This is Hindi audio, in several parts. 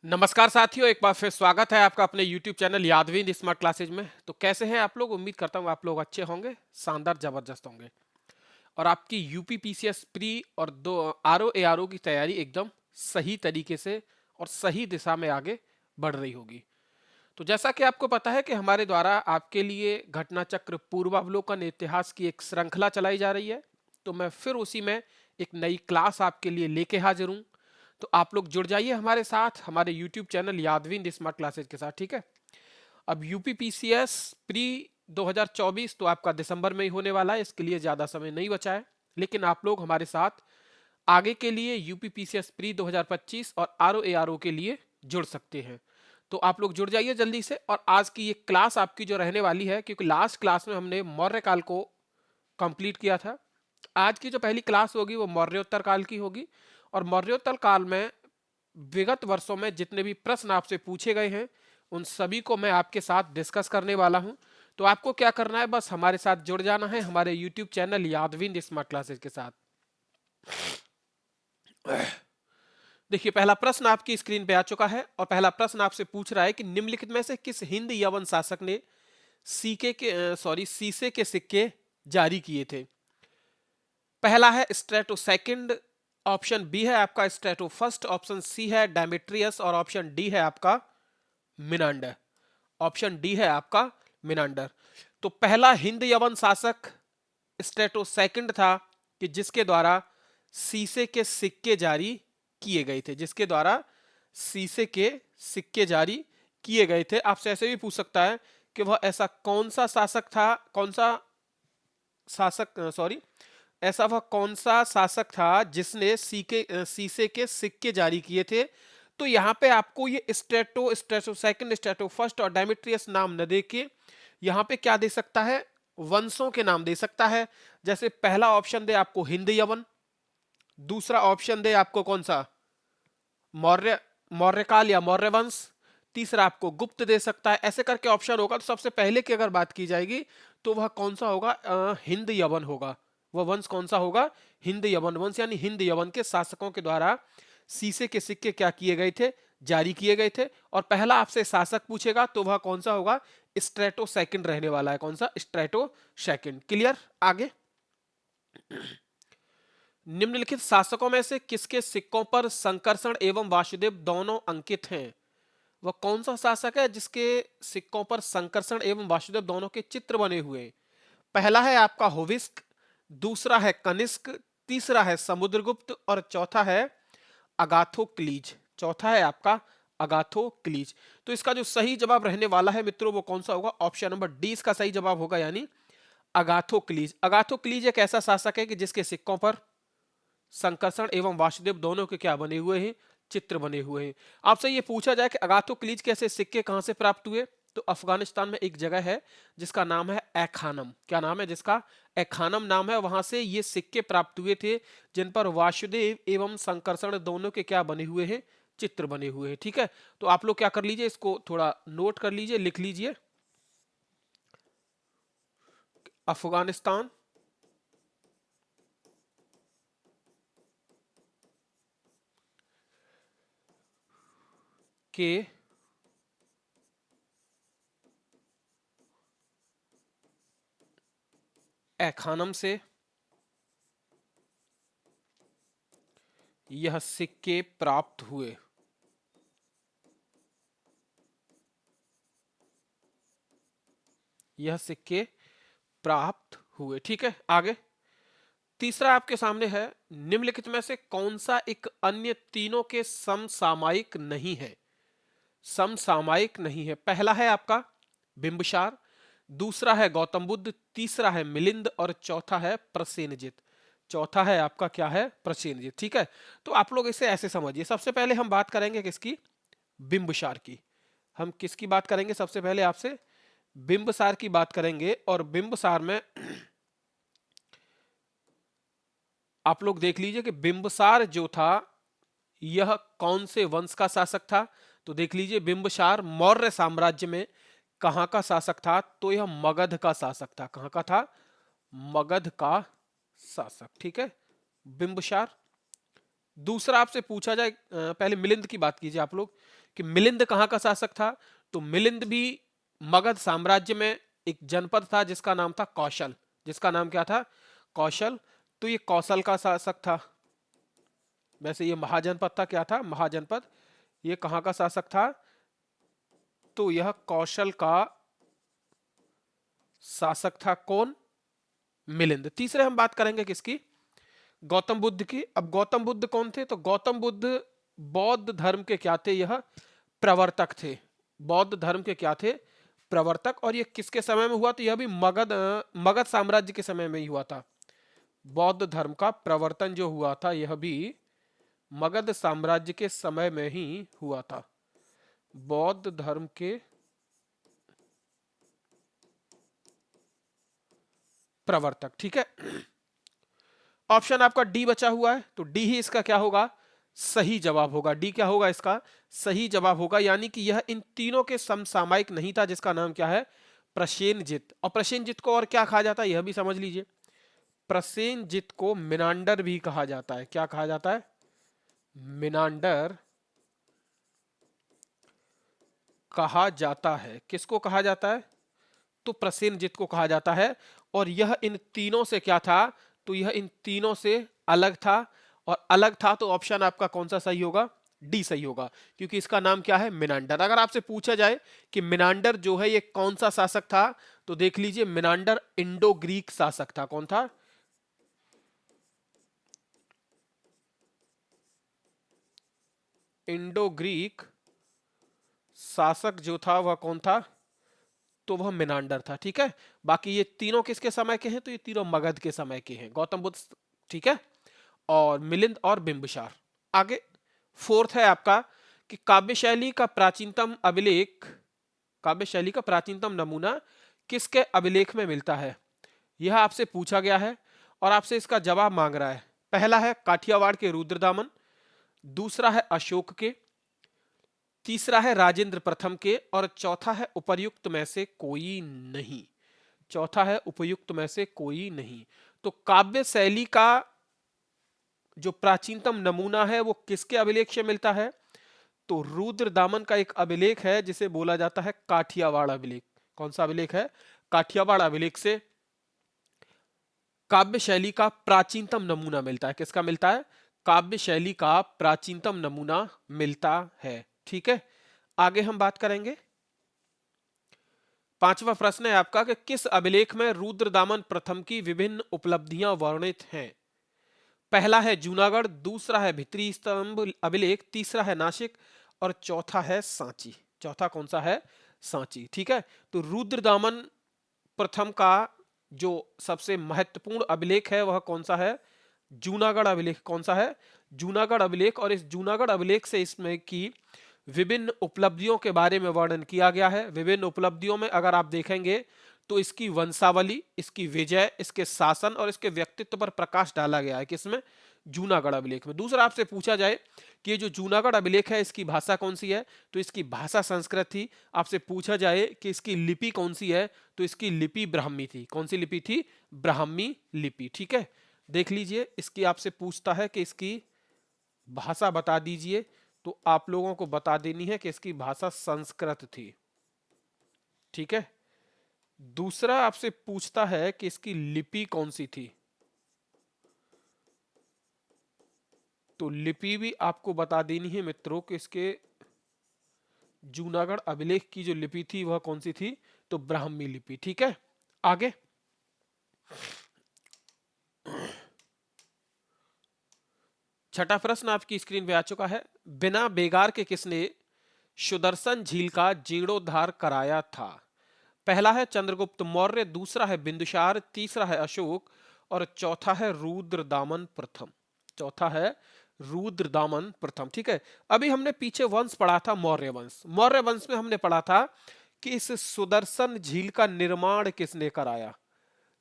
नमस्कार साथियों, एक बार फिर स्वागत है आपका अपने YouTube चैनल यादविन स्मार्ट क्लासेज में। तो कैसे हैं आप लोग? उम्मीद करता हूँ आप लोग अच्छे होंगे, शानदार जबरदस्त होंगे और आपकी यूपी पीसीएस प्री और दो आरओ एआरओ की तैयारी एकदम सही तरीके से और सही दिशा में आगे बढ़ रही होगी। तो जैसा कि आपको पता है कि हमारे द्वारा आपके लिए घटना चक्र पूर्वावलोकन इतिहास की एक श्रृंखला चलाई जा रही है। तो मैं फिर उसी में एक नई क्लास आपके लिए लेके हाजिर हूँ। तो आप लोग जुड़ जाइए हमारे साथ हमारे YouTube चैनल यादविन स्मार्ट क्लासेज के साथ, ठीक है। अब यूपी पीसीएस प्री 2024 तो आपका दिसंबर में ही होने वाला है, इसके लिए ज़्यादा समय नहीं बचा है। लेकिन आप लोग हमारे साथ आगे के लिए यूपी पीसीएस प्री 2025 और आरओ एआरओ के लिए जुड़ सकते हैं। तो आप लोग जुड़ जाइए जल्दी से। और आज की ये क्लास आपकी जो रहने वाली है, क्योंकि लास्ट क्लास में हमने मौर्य काल को कंप्लीट किया था, आज की जो पहली क्लास होगी वो मौर्योत्तर काल की होगी। और मौर्योत्तर काल में विगत वर्षों में जितने भी प्रश्न आपसे पूछे गए हैं उन सभी को मैं आपके साथ डिस्कस करने वाला हूं। तो आपको क्या करना है, बस हमारे साथ जुड़ जाना है हमारे यूट्यूब चैनल यादविन स्मार्ट क्लासेस के साथ। देखिए, पहला प्रश्न आपकी स्क्रीन पे आ चुका है और पहला प्रश्न आपसे पूछ रहा है कि निम्नलिखित में से किस हिंद यवन शासक ने सीसे के सिक्के जारी किए थे? पहला है स्ट्रेटो सेकंड, ऑप्शन बी है आपका स्ट्रेटो फर्स्ट, ऑप्शन सी है डेमेट्रियस और ऑप्शन डी है आपका मिनांडर। ऑप्शन डी है आपका मिनांडर। तो पहला हिंद यवन शासक स्ट्रेटो सेकंड था कि जिसके द्वारा सीसे के सिक्के जारी किए गए थे, जिसके द्वारा सीसे के सिक्के जारी किए गए थे। आपसे ऐसे भी पूछ सकता है कि वह ऐसा कौन सा शासक था, कौन सा शासक सॉरी ऐसा वह कौन सा शासक था जिसने सीसे के सिक्के जारी किए थे? तो यहाँ पे आपको ये स्ट्रेटो सेकंड, स्ट्रेटो फर्स्ट और डेमेट्रियस नाम न दे के यहाँ पे क्या दे सकता है, वंशों के नाम दे सकता है। जैसे पहला ऑप्शन दे आपको हिंद यवन, दूसरा ऑप्शन दे आपको कौन सा, मौर्य मौर्यकाल या मौर्य वंश, तीसरा आपको गुप्त दे सकता है। ऐसे करके ऑप्शन होगा। तो सबसे पहले की अगर बात की जाएगी तो वह कौन सा होगा, हिंद यवन होगा। वह वंश कौन सा होगा, हिंद यवन वंश, यानी हिंद यवन के शासकों के द्वारा सीसे के सिक्के क्या किए गए थे, जारी किए गए थे। और पहला आपसे शासक पूछेगा तो वह कौन सा होगा, स्ट्रेटो सेकंड रहने वाला है। कौन सा, स्ट्रेटो सेकंड। क्लियर? आगे, निम्नलिखित शासकों में से किसके सिक्कों पर संकर्षण एवं वासुदेव दोनों अंकित हैं? वह कौन सा शासक है जिसके सिक्कों पर संकर्षण एवं वासुदेव दोनों के चित्र बने हुए हैं? पहला है आपका होविस्क, दूसरा है कनिष्क, तीसरा है समुद्रगुप्त और चौथा है अगाथोक्लीज। चौथा है आपका अगाथोक्लीज। तो इसका जो सही जवाब रहने वाला है मित्रों वो कौन सा होगा, ऑप्शन नंबर डी इसका सही जवाब होगा, यानी अगाथोक्लीज। अगाथोक्लीज एक ऐसा शासक है कि जिसके सिक्कों पर संकर्षण एवं वासुदेव दोनों के क्या बने हुए हैं, चित्र बने हुए हैं। आपसे ये पूछा जाए कि अगाथोक्लीज के ऐसे सिक्के कहां से प्राप्त हुए, तो अफगानिस्तान में एक जगह है जिसका नाम है एखानम। क्या नाम है जिसका, एखानम नाम है। वहां से ये सिक्के प्राप्त हुए थे जिन पर वासुदेव एवं संकर्षण दोनों के क्या बने हुए हैं, चित्र बने हुए हैं। ठीक है, तो आप लोग क्या कर लीजिए, इसको थोड़ा नोट कर लीजिए, लिख लीजिए। अफगानिस्तान के एखानम से यह सिक्के प्राप्त हुए। यह सिक्के प्राप्त हुए। ठीक है, आगे तीसरा आपके सामने है, निम्नलिखित में से कौन सा एक अन्य तीनों के समसामयिक नहीं है? समसामयिक नहीं है। पहला है आपका बिंबसार, दूसरा है गौतम बुद्ध, तीसरा है मिलिंद और चौथा है प्रसेनजित। चौथा है आपका क्या है, प्रसेनजित। ठीक है, तो आप लोग इसे ऐसे समझिए। सबसे पहले हम बात करेंगे किसकी, बिंबसार की। हम किसकी बात करेंगे, सबसे पहले आपसे बिंबसार की बात करेंगे। और बिंबसार में आप लोग देख लीजिए कि बिंबसार जो था यह कौन से वंश का शासक था। तो देख लीजिए बिंबसार मौर्य साम्राज्य में कहां का शासक था, तो यह मगध का शासक था। कहां का था, मगध का शासक। ठीक है, बिंबसार। दूसरा आपसे पूछा जाए, पहले मिलिंद की बात कीजिए आप लोग कि मिलिंद कहाँ का शासक था, तो मिलिंद भी मगध साम्राज्य में एक जनपद था जिसका नाम था कौशल। जिसका नाम क्या था? कौशल। तो ये कौशल का शासक था। वैसे ये महाजनपद था, क्या था? महाजनपद। ये कहाँ का शासक था? तो यह कौशल का शासक था। कौन? मिलिंद। तीसरे हम बात करेंगे किसकी? गौतम बुद्ध की। अब गौतम बुद्ध कौन थे? तो गौतम बुद्ध बौद्ध धर्म के क्या थे? यह प्रवर्तक थे। बौद्ध धर्म के क्या थे? प्रवर्तक। और ये किसके समय में हुआ? तो यह भी मगध साम्राज्य के समय में ही हुआ था। बौद्ध धर्म का प्रवर्तन जो हुआ था यह भी मगध साम्राज्य के समय में ही हुआ था। बौद्ध धर्म के प्रवर्तक। ठीक है। ऑप्शन आपका डी बचा हुआ है, तो डी ही इसका क्या होगा? सही जवाब होगा। डी क्या होगा? इसका सही जवाब होगा। यानी कि यह इन तीनों के समसामयिक नहीं था, जिसका नाम क्या है? प्रसेनजित। और प्रसेनजित को और क्या कहा जाता है यह भी समझ लीजिए। प्रसेनजित को मिनांडर भी कहा जाता है। क्या कहा जाता है? मिनांडर कहा जाता है। किसको कहा जाता है? तो प्रसेनजित को कहा जाता है। और यह इन तीनों से क्या था? तो यह इन तीनों से अलग था। और अलग था तो ऑप्शन आपका कौन सा सही होगा? डी सही होगा, क्योंकि इसका नाम क्या है? मिनांडर। अगर आपसे पूछा जाए कि मिनांडर जो है ये कौन सा शासक था, तो देख लीजिए मिनांडर इंडो ग्रीक शासक था। कौन था? इंडो ग्रीक शासक जो था वह कौन था? तो वह मिनांडर था। ठीक है। बाकी ये तीनों किसके समय के हैं? तो ये तीनों मगध के समय के हैं। गौतम बुद्ध, ठीक है, और मिलिंद और बिंबिसार। आगे फोर्थ है आपका कि काव्य शैली का प्राचीनतम अभिलेख, काव्य शैली का प्राचीनतम नमूना किसके अभिलेख में मिलता है? यह आपसे पूछा गया है और आपसे इसका जवाब मांग रहा है। पहला है काठियावाड़ के रुद्रदामन, दूसरा है अशोक के, तीसरा है राजेंद्र प्रथम के, और चौथा है उपर्युक्त में से कोई नहीं। चौथा है उपयुक्त में से कोई नहीं। तो काव्य शैली का जो प्राचीनतम नमूना है वो किसके अभिलेख से मिलता है? तो रुद्रदामन का एक अभिलेख है जिसे बोला जाता है काठियावाड़ अभिलेख। कौन सा अभिलेख है? काठियावाड़ अभिलेख से काव्य शैली का प्राचीनतम नमूना मिलता है। किसका मिलता है? काव्य शैली का प्राचीनतम नमूना मिलता है। ठीक है। आगे हम बात करेंगे। पांचवा प्रश्न है आपका कि किस अभिलेख में रुद्रदामन प्रथम की विभिन्न उपलब्धियां वर्णित हैं? पहला है जूनागढ़, दूसरा है भित्री स्तंभ अभिलेख, तीसरा है नासिक, और चौथा है सांची। चौथा कौन सा है? सांची। ठीक है। तो रुद्रदामन प्रथम का जो सबसे महत्वपूर्ण अभिलेख है वह कौन सा है? जूनागढ़ अभिलेख। कौन सा है? जूनागढ़ अभिलेख। और इस जूनागढ़ अभिलेख से इसमें की विभिन्न उपलब्धियों के बारे में वर्णन किया गया है। विभिन्न उपलब्धियों में अगर आप देखेंगे तो इसकी वंशावली, इसकी विजय, इसके शासन और इसके व्यक्तित्व पर प्रकाश डाला गया है। किसमें? जूनागढ़ अभिलेख में। दूसरा आपसे पूछा जाए कि ये जो जूनागढ़ अभिलेख है इसकी भाषा कौन सी है? तो इसकी भाषा संस्कृत थी। आपसे पूछा जाए कि इसकी लिपि कौन सी है? तो इसकी लिपि ब्राह्मी थी। कौन सी लिपि थी? ब्राह्मी लिपि। ठीक है। देख लीजिए, इसकी आपसे पूछता है कि इसकी भाषा बता दीजिए, तो आप लोगों को बता देनी है कि इसकी भाषा संस्कृत थी। ठीक है। दूसरा आपसे पूछता है कि इसकी लिपि कौन सी थी, तो लिपि भी आपको बता देनी है मित्रों कि इसके जूनागढ़ अभिलेख की जो लिपि थी वह कौन सी थी? तो ब्राह्मी लिपि। ठीक है। आगे छठा प्रश्न आपकी स्क्रीन पे आ चुका है। बिना बेगार के किसने सुदर्शन झील का जीर्णोद्धार कराया था? पहला है चंद्रगुप्त मौर्य, दूसरा है बिंदुसार, तीसरा है अशोक, और चौथा है रुद्रदामन प्रथम। चौथा है रुद्रदामन प्रथम। ठीक है। अभी हमने पीछे वंश पढ़ा था, मौर्य वंश। मौर्य वंश में हमने पढ़ा था कि इस सुदर्शन झील का निर्माण किसने कराया?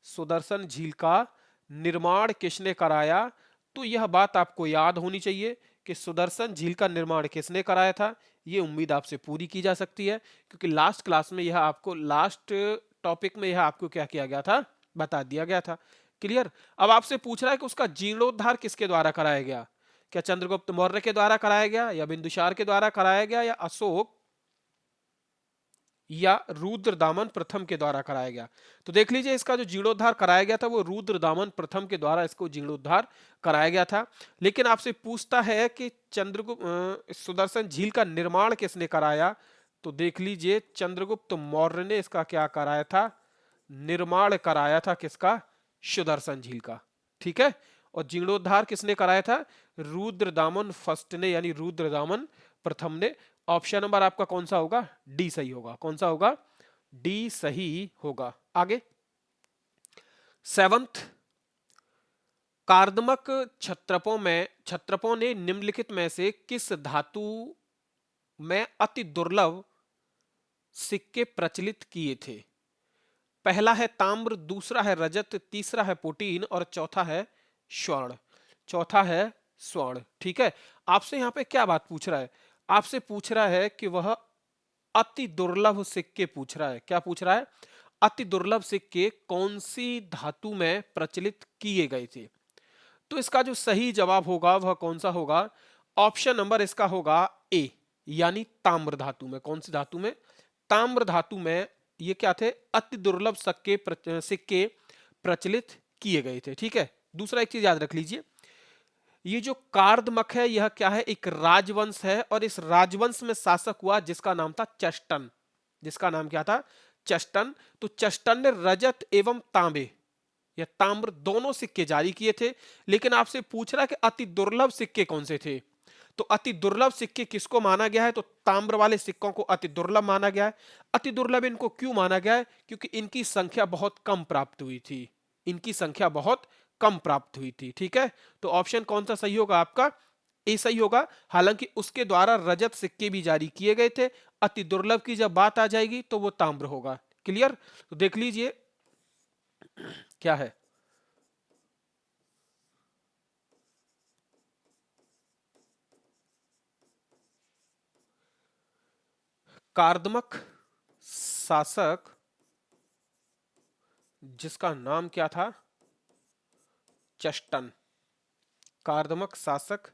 सुदर्शन झील का निर्माण किसने कराया? तो यह बात आपको याद होनी चाहिए कि सुदर्शन झील का निर्माण किसने कराया था। ये उम्मीद आपसे पूरी की जा सकती है, क्योंकि लास्ट क्लास में यह आपको, लास्ट टॉपिक में यह आपको क्या किया गया था? बता दिया गया था। क्लियर। अब आपसे पूछ रहा है कि उसका जीर्णोद्धार किसके द्वारा कराया गया? क्या चंद्रगुप्त मौर्य के द्वारा कराया गया, या बिंदुसार के द्वारा कराया गया, या अशोक या रुद्रदामन प्रथम के द्वारा कराया गया? तो देख लीजिए, इसका जो जीर्णोद्धार कराया गया था वो रुद्रदामन प्रथम के द्वारा इसको जीर्णोद्धार कराया गया था। लेकिन आपसे पूछता है कि चंद्रगुप्त सुदर्शन झील का निर्माण किसने कराया? तो देख लीजिए, चंद्रगुप्त मौर्य ने इसका क्या कराया था? निर्माण कराया था। किसका? सुदर्शन झील का। ठीक है। और जीर्णोद्धार किसने कराया था? रुद्रदामन फर्स्ट ने, यानी रुद्रदामन प्रथम ने। ऑप्शन नंबर आपका कौन सा होगा? डी सही होगा। कौन सा होगा? डी सही होगा। आगे, सेवंथ, कार्दमक क्षत्रपों ने निम्नलिखित में से किस धातु में अति दुर्लभ सिक्के प्रचलित किए थे? पहला है ताम्र, दूसरा है रजत, तीसरा है प्रोटीन और चौथा है स्वर्ण। चौथा है स्वर्ण। ठीक है। आपसे यहां पे क्या बात पूछ रहा है? आपसे पूछ रहा है कि वह अति दुर्लभ सिक्के पूछ रहा है। क्या पूछ रहा है? अति दुर्लभ सिक्के कौन सी धातु में प्रचलित किए गए थे? तो इसका जो सही जवाब होगा वह कौन सा होगा? ऑप्शन नंबर इसका होगा ए, यानी ताम्र धातु में। कौन सी धातु में? ताम्र धातु में ये क्या थे? अति दुर्लभ सिक्के प्रचलित किए गए थे। ठीक है। दूसरा एक चीज याद रख लीजिए, ये जो कार्दमक है यह क्या है? एक राजवंश है, और इस राजवंश में शासक हुआ जिसका नाम था चेस्टन। जिसका नाम क्या था? चेस्टन। तो चेस्टन ने रजत एवं तांबे या ताम्र दोनों सिक्के जारी किए थे। लेकिन आपसे पूछ रहा है कि अति दुर्लभ सिक्के कौन से थे? तो अति दुर्लभ सिक्के किसको माना गया है? तो ताम्र वाले सिक्कों को अति दुर्लभ माना गया है। अति दुर्लभ इनको क्यों माना गया है? क्योंकि इनकी संख्या बहुत कम प्राप्त हुई थी। इनकी संख्या बहुत कम प्राप्त हुई थी। ठीक है। तो ऑप्शन कौन सा सही होगा आपका? ए सही होगा। हालांकि उसके द्वारा रजत सिक्के भी जारी किए गए थे। अति दुर्लभ की जब बात आ जाएगी तो वो ताम्र होगा। क्लियर? तो देख लीजिए क्या है। कार्दमक शासक जिसका नाम क्या था? चेस्टन। कार्दमक शासक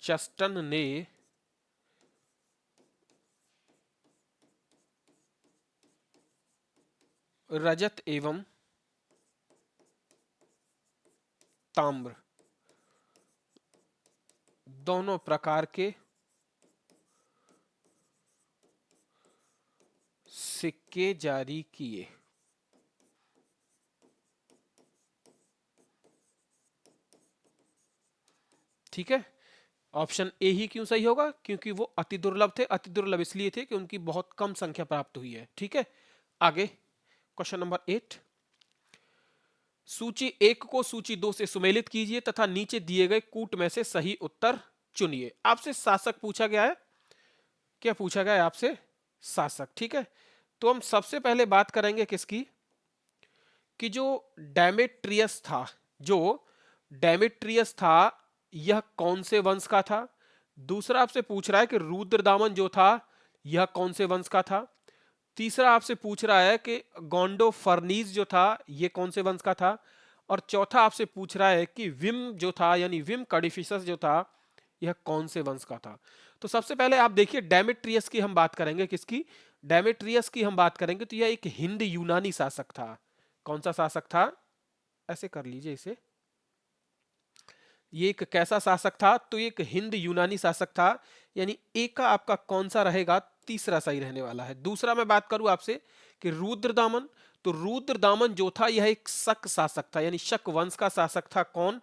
चेस्टन ने रजत एवं ताम्र दोनों प्रकार के सिक्के जारी किए। ठीक है। ऑप्शन ए ही क्यों सही होगा? क्योंकि वो अति दुर्लभ थे। अति दुर्लभ इसलिए थे कि उनकी बहुत कम संख्या प्राप्त हुई है। ठीक है। आगे, क्वेश्चन नंबर 8, सूची 1 को सूची 2 से सुमेलित कीजिए तथा नीचे दिए गए कूट में से सही उत्तर चुनिए। आपसे शासक पूछा गया है। क्या पूछा गया है आपसे? शासक। ठीक है। तो हम सबसे पहले बात करेंगे किसकी? कि जो डेमेट्रियस था, जो डेमेट्रियस था यह कौन से वंश का था? दूसरा आपसे पूछ रहा है कि रुद्रदामन जो था यह कौन से वंश का था? तीसरा आपसे पूछ रहा है कि गोंडो फर्नीज जो था यह कौन से वंश का था? और चौथा आपसे पूछ रहा है कि विम जो था, यानी विम कडिफिसस जो था, यह कौन से वंश का था? तो सबसे पहले आप देखिए, डेमेट्रियस की हम बात करेंगे। किसकी? डेमेट्रियस की हम बात करेंगे तो यह एक हिंद यूनानी शासक था। कौन सा शासक था? ऐसे कर लीजिए इसे। ये एक कैसा शासक था? तो एक हिंद यूनानी शासक था। यानी ए का आपका कौन सा रहेगा? तीसरा सही रहने वाला है। दूसरा मैं बात करूं आपसे कि रुद्रदामन, तो रुद्रदामन जो था यह एक शक शासक था, यानी शक वंश का शासक था। कौन?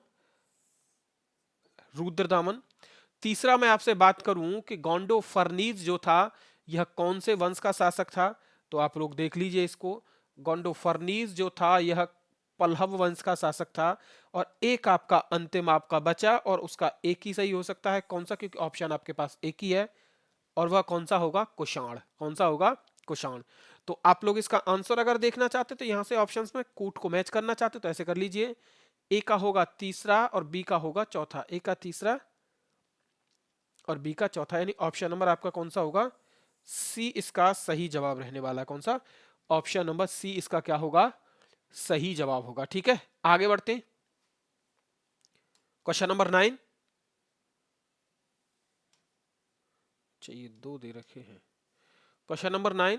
रुद्रदामन। तीसरा मैं आपसे बात करूं कि गोंडो फर्नीज जो था यह कौन से वंश का शासक था? तो आप लोग देख लीजिए इसको। गोंडो फर्नीज जो था यह पल्लव वंश का शासक था। और एक आपका अंतिम आपका बचा, और उसका एक ही सही हो सकता है। कौन सा? क्योंकि ऑप्शन आपके पास एक ही है, और वह कौन सा होगा? कुषाण। कौन सा होगा? कुषाण। तो आप लोग इसका आंसर अगर देखना चाहते तो यहां से ऑप्शंस में कूट को मैच करना चाहते तो ऐसे कर लीजिए। ए का होगा तीसरा और बी का होगा चौथा। ए का तीसरा और बी का चौथा, यानी ऑप्शन नंबर आपका कौन सा होगा? सी इसका सही जवाब रहने वाला है। कौन सा? ऑप्शन नंबर सी इसका क्या होगा? सही जवाब होगा। ठीक है। आगे बढ़ते हैं। क्वेश्चन नंबर 9, चाहिए 2 दे रखे हैं। क्वेश्चन नंबर 9,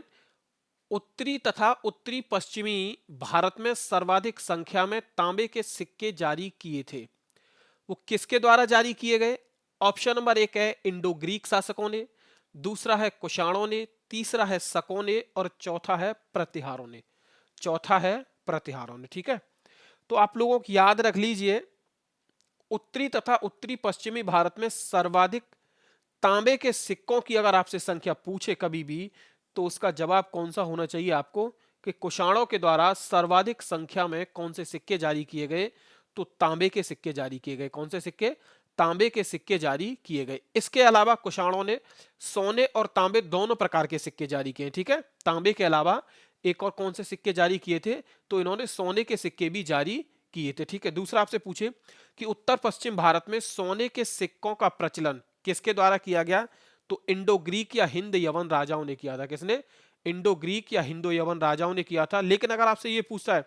उत्तरी तथा उत्तरी पश्चिमी भारत में सर्वाधिक संख्या में तांबे के सिक्के जारी किए थे, वो किसके द्वारा जारी किए गए? ऑप्शन नंबर 1 है इंडो ग्रीक शासकों ने, दूसरा है कुषाणों ने, तीसरा है शकों ने और चौथा है प्रतिहारों ने। चौथा है प्रतिहारों ने, ठीक है। तो आप लोगों को याद रख लीजिए, उत्तरी तथा उत्तरी पश्चिमी भारत में सर्वाधिक तांबे के सिक्कों की अगर आपसे संख्या पूछे कभी भी, तो उसका जवाब कौन सा होना चाहिए आपको कि कुषाणों के द्वारा सर्वाधिक संख्या में कौन से सिक्के जारी किए गए? तो तांबे के सिक्के जारी किए गए। कौन से सिक्के? तांबे के सिक्के जारी किए गए। इसके अलावा कुषाणों ने सोने और तांबे दोनों प्रकार के सिक्के जारी किए, ठीक है। तांबे के अलावा एक और कौन से सिक्के जारी किए थे? तो इन्होंने सोने के सिक्के भी जारी किए थे, ठीक है। दूसरा आपसे पूछे कि उत्तर पश्चिम भारत में सोने के सिक्कों का प्रचलन किसके द्वारा किया गया? तो इंडो ग्रीक या हिंद यवन राजाओं ने किया था। किसने? इंडो ग्रीक या हिंदो यवन राजाओं ने किया था। लेकिन अगर आपसे यह पूछता है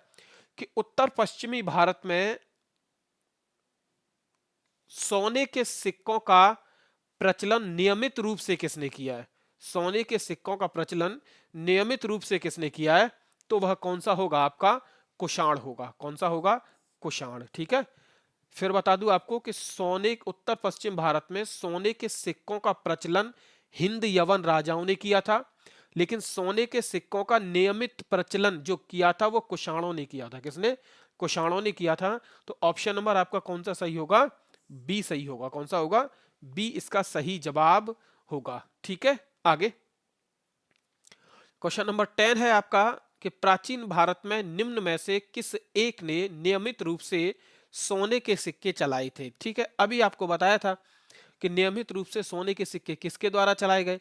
कि उत्तर पश्चिमी भारत में सोने के सिक्कों का प्रचलन नियमित रूप से किसने किया है? सोने के सिक्कों का प्रचलन नियमित रूप से किसने किया है? तो वह कौन सा होगा? आपका कुषाण होगा। कौन सा होगा? कुषाण, ठीक है। फिर बता दूं आपको कि सोने उत्तर पश्चिम भारत में सोने के सिक्कों का प्रचलन हिंद यवन राजाओं ने किया था, लेकिन सोने के सिक्कों का नियमित प्रचलन जो किया था वो कुषाणों ने किया था। किसने? कुषाणों ने किया था। तो ऑप्शन नंबर आपका कौन सा सही होगा? बी सही होगा। कौन सा होगा? बी इसका सही जवाब होगा, ठीक है। आगे क्वेश्चन नंबर 10 है आपका कि प्राचीन भारत में निम्न में से किस एक ने नियमित रूप से सोने के सिक्के चलाए थे? ठीक है, अभी आपको बताया था कि नियमित रूप से सोने के सिक्के किसके द्वारा चलाए गए।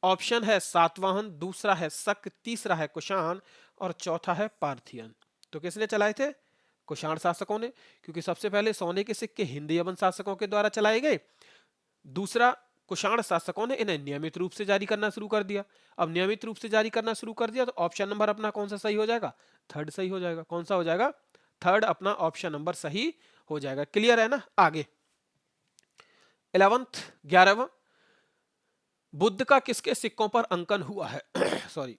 ऑप्शन है सातवाहन, दूसरा है शक, तीसरा है कुषाण और चौथा है पार्थियन। तो किसने चलाए थे? कुषाण शासकों ने, क्योंकि सबसे पहले सोने के सिक्के हिंद यवन शासकों के द्वारा चलाए गए। दूसरा, कुषाण शासकों ने इन्हें नियमित रूप से जारी करना शुरू कर दिया। अब नियमित रूप से जारी करना शुरू कर दिया तो ऑप्शन नंबर अपना कौन सा सही हो जाएगा? थर्ड सही हो जाएगा। कौन सा हो जाएगा? थर्ड अपना ऑप्शन नंबर सही हो जाएगा। क्लियर है ना? आगे 11th 11वां, बुद्ध का किसके सिक्कों पर अंकन हुआ है? सॉरी,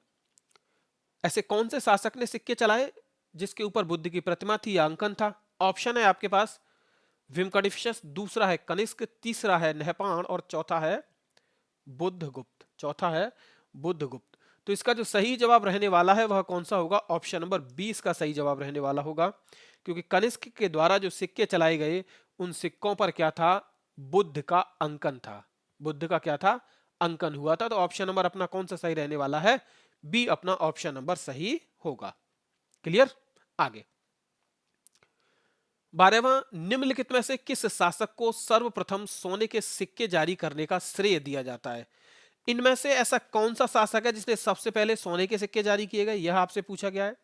ऐसे कौन से शासक ने सिक्के चलाए जिसके ऊपर बुद्ध की प्रतिमा थी या अंकन था? ऑप्शन है आपके पास विमकडिफिशस, दूसरा है कनिष्क, तीसरा है नहपाण और चौथा है बुद्धगुप्त। चौथा है बुद्धगुप्त। तो इसका जो सही जवाब रहने वाला है वह कौन सा होगा? ऑप्शन नंबर 20 का सही जवाब रहने वाला होगा, क्योंकि कनिष्क के द्वारा जो सिक्के चलाए गए उन सिक्कों पर क्या था? बुद्ध का अंकन था। बुद्ध का क्या था? अंकन हुआ था। तो ऑप्शन नंबर अपना कौन सा सही रहने वाला है? बी अपना ऑप्शन नंबर सही होगा। क्लियर? आगे 12वां, निम्नलिखित में से किस शासक को सर्वप्रथम सोने के सिक्के जारी करने का श्रेय दिया जाता है? इनमें से ऐसा कौन सा शासक है जिसने सबसे पहले सोने के सिक्के जारी किए गए? यह आपसे पूछा गया है।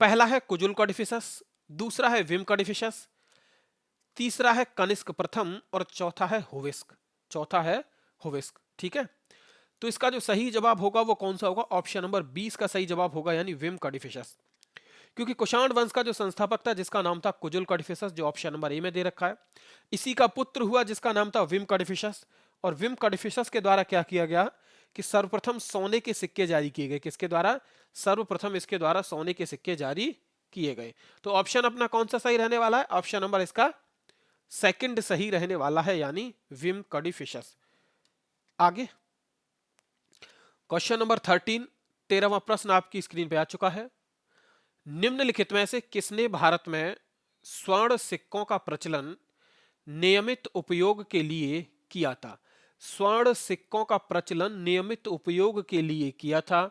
पहला है कुजुल कॉडिफिशस, दूसरा है विम कॉडिफिशस, तीसरा है कनिष्क प्रथम और चौथा है होविस्क। चौथा है होविस्क, ठीक है। तो इसका जो सही जवाब होगा वो कौन सा होगा? ऑप्शन नंबर 20 का सही जवाब होगा, यानी विम कॉडिफिशस। क्योंकि कुषाण वंश का जो संस्थापक था जिसका नाम था कुजुल कॉडिफिशस, जो ऑप्शन नंबर ए में दे रखा है, इसी का पुत्र हुआ जिसका नाम था विम कॉडिफिशस। और विम कॉडिफिशस के द्वारा क्या किया गया कि सर्वप्रथम सोने के सिक्के जारी किए गए। किसके द्वारा? सर्वप्रथम इसके द्वारा सोने के सिक्के जारी किए गए। तो ऑप्शन अपना कौन सा सही रहने वाला है? ऑप्शन नंबर इसका सेकंड सही रहने वाला है, यानी विम कॉडिफिशस। आगे क्वेश्चन नंबर 13, 13वां प्रश्न आपकी स्क्रीन पे आ चुका है। निम्नलिखित में से किसने भारत में स्वर्ण सिक्कों का प्रचलन नियमित उपयोग के लिए किया था? स्वर्ण सिक्कों का प्रचलन नियमित उपयोग के लिए किया था।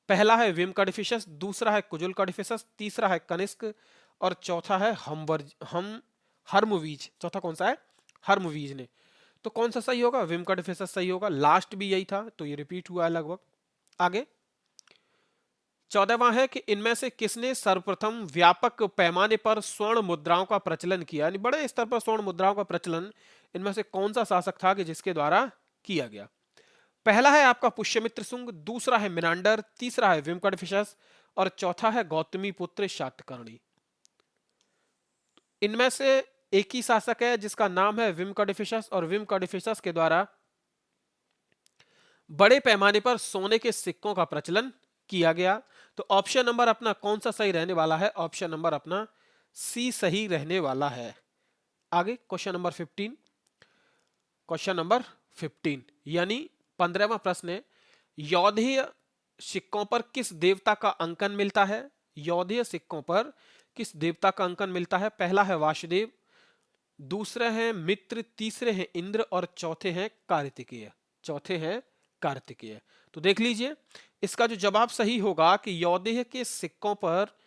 पहला है विम कॉडिफिशस, दूसरा है कुजुल कॉडिफिशस, तीसरा है कनिष्क और चौथा है हर्मवीज। चौथा कौन सा है? हर्मवीज ने। तो कौन सा सही होगा? विम कॉडिफिशस सही होगा। लास्ट भी यही था, तो ये रिपीट हुआ है लगभग। आगे 14वां है कि इनमें से किसने सर्वप्रथम व्यापक पैमाने पर स्वर्ण मुद्राओं का प्रचलन किया, यानी बड़े स्तर पर स्वर्ण मुद्राओं का प्रचलन इनमें से कौन सा शासक था कि जिसके द्वारा किया गया? पहला है आपका पुष्यमित्र शुंग, दूसरा है मिनांडर, तीसरा है विम कॉडिफिशस और चौथा है गौतमी पुत्र शातकर्णी। इनमें से एक ही शासक है जिसका नाम है विम कॉडफिशस, और विम कॉडफिशस के द्वारा बड़े पैमाने पर सोने के सिक्कों का प्रचलन किया गया। तो ऑप्शन नंबर अपना कौन सा सही रहने वाला है? ऑप्शन नंबर अपना सी सही रहने वाला है। आगे क्वेश्चन नंबर 15। क्वेश्चन नंबर 15 यानी 15वां प्रश्न है, यौधेय सिक्कों पर किस देवता का अंकन मिलता है? यौधेय सिक्कों पर किस देवता का अंकन मिलता है? पहला है वासुदेव, दूसरे हैं मित्र, तीसरे हैं इंद्र और चौथे हैं कार्तिकेय। चौथे हैं कार्तिकेय। तो देख लीजिए, इसका जो जवाब सही होगा कि यौधेय के सिक्कों पर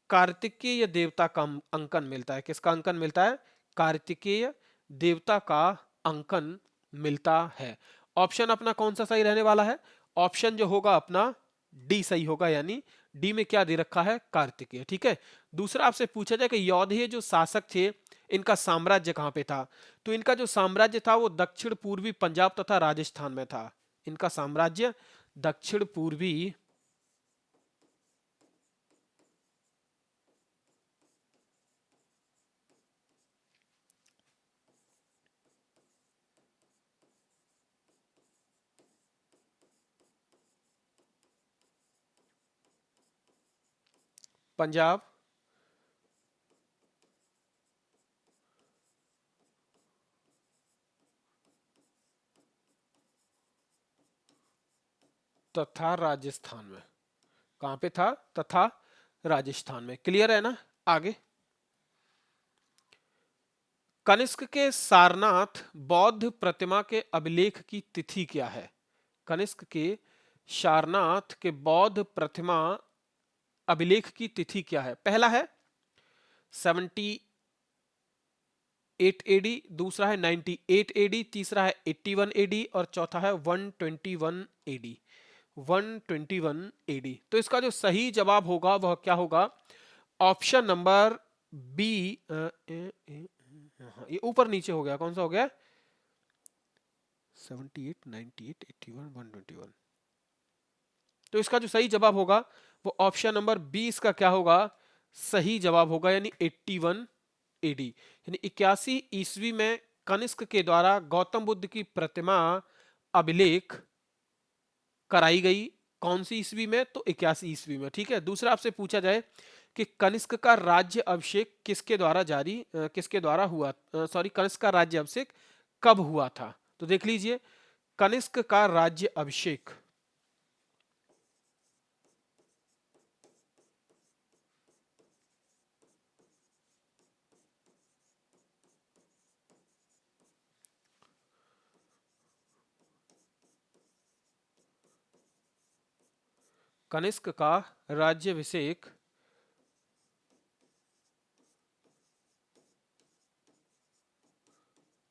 कार्तिकेय देवता का अंकन मिलता है। किसका अंकन मिलता है? कार्तिकेय देवता का अंकन मिलता है। ऑप्शन अपना कौन सा सही रहने वाला है? ऑप्शन जो होगा अपना डी सही होगा, यानी डी में क्या दे रखा है? कार्तिकेय। ठीक है। दूसरा आपसे पूछा जाए कि यौधेय जो शासक थे, इनका साम्राज्य कहां पे था? तो इनका जो साम्राज्य था वो दक्षिण पूर्वी पंजाब तथा राजस्थान में था। इनका साम्राज्य दक्षिण पूर्वी पंजाब तथा राजस्थान में। कहां पे था? तथा राजस्थान में। क्लियर है ना? आगे, कनिष्क के सारनाथ बौद्ध प्रतिमा के अभिलेख की तिथि क्या है? कनिष्क के सारनाथ के बौद्ध प्रतिमा अभिलेख की तिथि क्या है? पहला है 78 एडी, दूसरा है 98 एडी, तीसरा है 81 एडी और चौथा है 121 एडी। 121 एडी। तो इसका जो सही जवाब होगा वह क्या होगा? Option number B. ये ऊपर नीचे हो गया, कौन सा हो गया? 78, 98, 81, 121। तो इसका जो सही जवाब होगा वो ऑप्शन नंबर 20 का क्या होगा? सही जवाब होगा, यानी 81 एडी, यानी 81 ईस्वी में कनिष्क के द्वारा गौतम बुद्ध की प्रतिमा अभिलेख कराई गई। कौन सी ईस्वी में? तो 81 ईस्वी में। ठीक है। दूसरा आपसे पूछा जाए कि कनिष्क का राज्य अभिषेक किसके द्वारा हुआ? सॉरी, कनिष्क का राज्य अभिषेक कब हुआ था? तो देख लीजिए, कनिष्क का राज्य अभिषेक कनिष्क का राज्याभिषेक